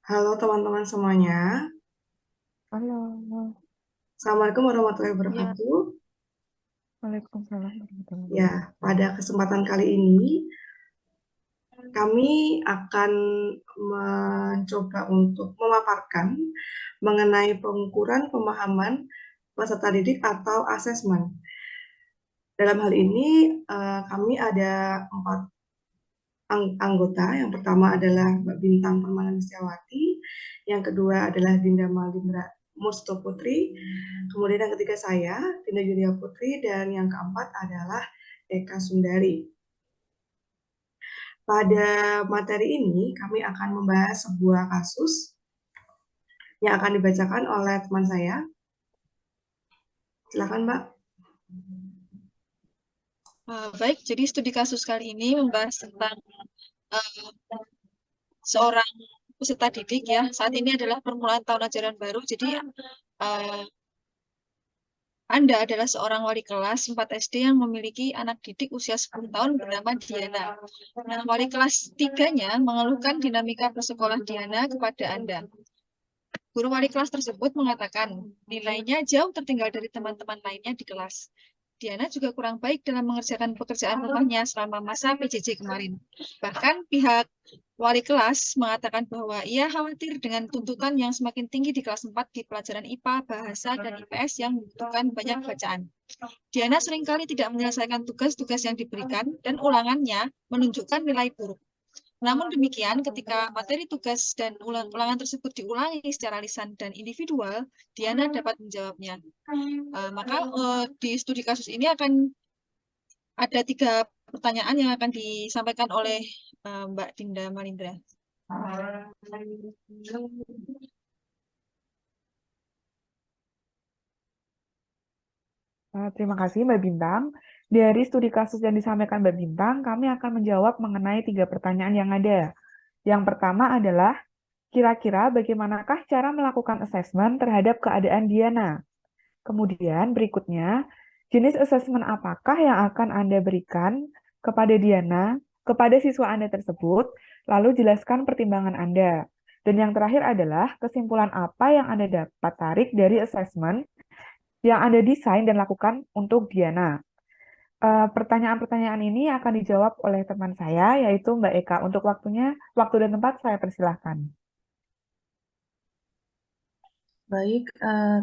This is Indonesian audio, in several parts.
Halo teman-teman semuanya, Halo, Assalamualaikum warahmatullahi ya, wabarakatuh. Waalaikumsalam warahmatullahi Ya, wabarakatuh. pada kesempatan kali ini kami akan mencoba untuk memaparkan mengenai pengukuran pemahaman peserta didik atau asesmen. Dalam hal ini kami ada empat anggota. Yang pertama adalah Mbak Bintang Permana Mistiawati, yang kedua adalah Dinda Malindra Musto Putri, kemudian yang ketiga saya, Dinda Yulia Putri, dan yang keempat adalah Eka Sundari. Pada materi ini, kami akan membahas sebuah kasus yang akan dibacakan oleh teman saya. Silakan, Mbak. Baik, jadi studi kasus kali ini membahas tentang uh, seorang peserta didik ya. Saat ini adalah permulaan tahun ajaran baru, jadi uh, Anda adalah seorang wali kelas 4 SD yang memiliki anak didik usia 10 tahun bernama Diana. Nah, wali kelas 3-nya mengeluhkan dinamika bersekolah Diana kepada Anda. Guru wali kelas tersebut mengatakan nilainya jauh tertinggal dari teman-teman lainnya di kelas. Diana juga kurang baik dalam mengerjakan pekerjaan rumahnya selama masa PJJ kemarin. Bahkan pihak wali kelas mengatakan bahwa ia khawatir dengan tuntutan yang semakin tinggi di kelas 4 di pelajaran IPA, Bahasa, dan IPS yang membutuhkan banyak bacaan. Diana seringkali tidak menyelesaikan tugas-tugas yang diberikan dan ulangannya menunjukkan nilai buruk. Namun demikian, ketika materi tugas dan ulangan tersebut diulangi secara lisan dan individual, Diana dapat menjawabnya. Maka di studi kasus ini akan ada 3 pertanyaan yang akan disampaikan oleh Mbak Dinda Malindra. Terima kasih Mbak Bintang. Dari studi kasus yang disampaikan Mbak Bintang, kami akan menjawab mengenai 3 pertanyaan yang ada. Yang pertama adalah, kira-kira bagaimanakah cara melakukan asesmen terhadap keadaan Diana? Kemudian berikutnya, jenis asesmen apakah yang akan Anda berikan kepada Diana, kepada siswa Anda tersebut, lalu jelaskan pertimbangan Anda. Dan yang terakhir adalah kesimpulan apa yang Anda dapat tarik dari asesmen yang Anda desain dan lakukan untuk Diana. Pertanyaan-pertanyaan ini akan dijawab oleh teman saya, yaitu Mbak Eka. Untuk waktunya, waktu dan tempat saya persilahkan. Baik,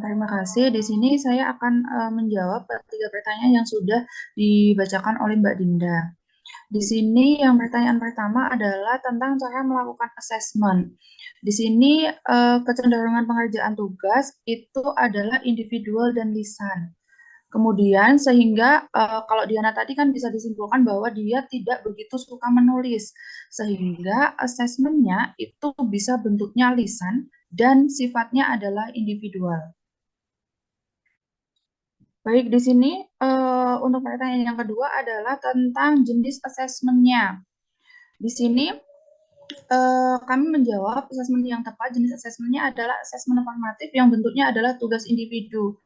terima kasih. Di sini saya akan menjawab 3 pertanyaan yang sudah dibacakan oleh Mbak Dinda. Di sini yang pertanyaan pertama adalah tentang cara melakukan assessment. Di sini kecenderungan pengerjaan tugas itu adalah individual dan lisan. Kemudian sehingga kalau Diana tadi kan bisa disimpulkan bahwa dia tidak begitu suka menulis, sehingga asesmennya itu bisa bentuknya lisan dan sifatnya adalah individual. Baik, di sini untuk pertanyaan yang kedua adalah tentang jenis asesmennya. Di sini kami menjawab asesmen yang tepat. Jenis asesmennya adalah asesmen formatif yang bentuknya adalah tugas individu.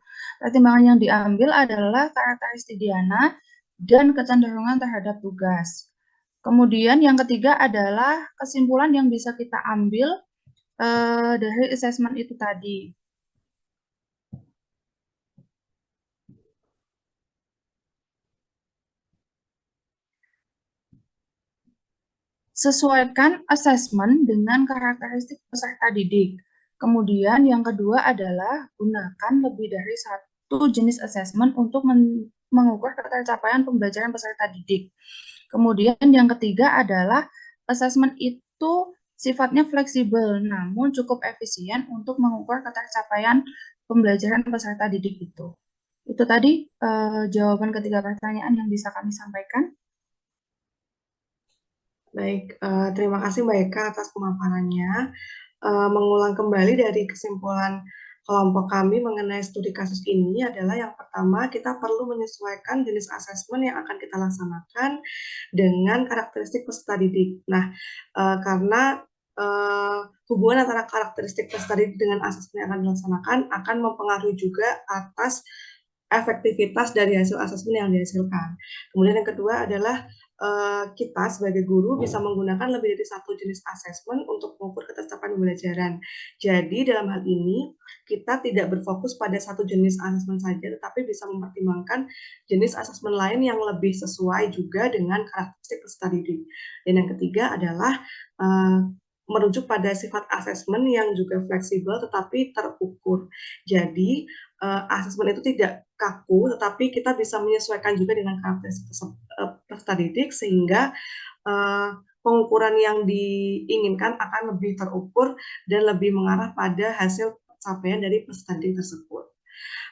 Pertimbangan yang diambil adalah karakteristik Diana dan kecenderungan terhadap tugas. Kemudian yang ketiga adalah kesimpulan yang bisa kita ambil dari asesmen itu tadi. Sesuaikan asesmen dengan karakteristik peserta didik. Kemudian yang kedua adalah gunakan lebih dari satu jenis asesmen untuk mengukur ketercapaian pembelajaran peserta didik. Kemudian yang ketiga adalah asesmen itu sifatnya fleksibel namun cukup efisien untuk mengukur ketercapaian pembelajaran peserta didik itu. Itu tadi jawaban ketiga pertanyaan yang bisa kami sampaikan. Baik, terima kasih Mbak Eka atas pemaparannya. Mengulang kembali dari kesimpulan kelompok kami mengenai studi kasus ini adalah yang pertama, kita perlu menyesuaikan jenis asesmen yang akan kita laksanakan dengan karakteristik peserta didik. Nah, karena hubungan antara karakteristik peserta didik dengan asesmen yang akan dilaksanakan akan mempengaruhi juga atas efektivitas dari hasil asesmen yang dihasilkan. Kemudian yang kedua adalah kita sebagai guru bisa menggunakan lebih dari satu jenis asesmen untuk mengukur ketetapan pembelajaran. Jadi dalam hal ini kita tidak berfokus pada satu jenis asesmen saja, tetapi bisa mempertimbangkan jenis asesmen lain yang lebih sesuai juga dengan karakteristik peserta didik. Dan yang ketiga adalah merujuk pada sifat asesmen yang juga fleksibel tetapi terukur. Jadi asesmen itu tidak kaku, tetapi kita bisa menyesuaikan juga dengan karakteristik peserta didik sehingga pengukuran yang diinginkan akan lebih terukur dan lebih mengarah pada hasil capaian dari peserta didik tersebut.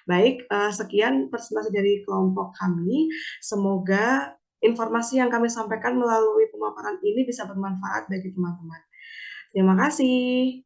Baik, sekian presentasi dari kelompok kami. Semoga informasi yang kami sampaikan melalui pemaparan ini bisa bermanfaat bagi teman-teman. Terima kasih.